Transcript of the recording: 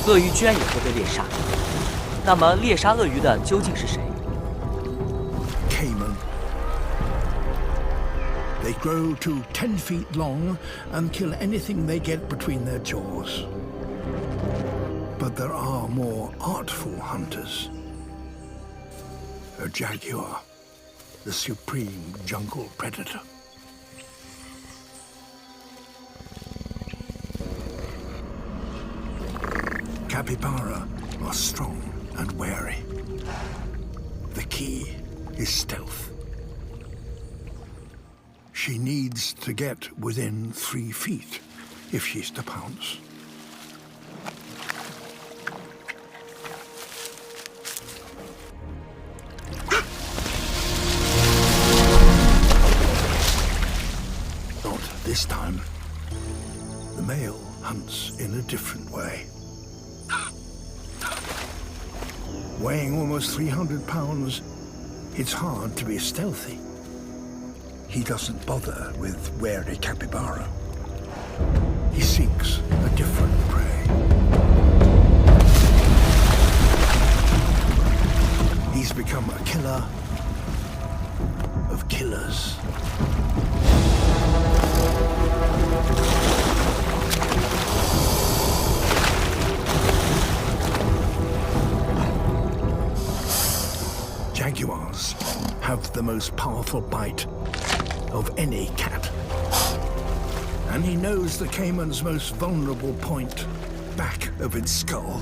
鳄鱼居然也会被猎杀。那么猎杀鳄鱼的究竟是谁？ Caiman. They grow to 10 feet long and kill anything they get between their jaws. But there are more artful hunters. A jaguar, the supreme jungle predator. Capybara are strong and wary. The key is stealth. She needs to get within 3 feet if she's to pounce. Not this time. The male hunts in a different way. Weighing almost 300 pounds, it's hard to be stealthy. He doesn't bother with wary capybara. He seeks a different prey. He's become a killer of killers. Jaguars have the most powerful bite of any cat. And he knows the caiman's most vulnerable point, back of its skull.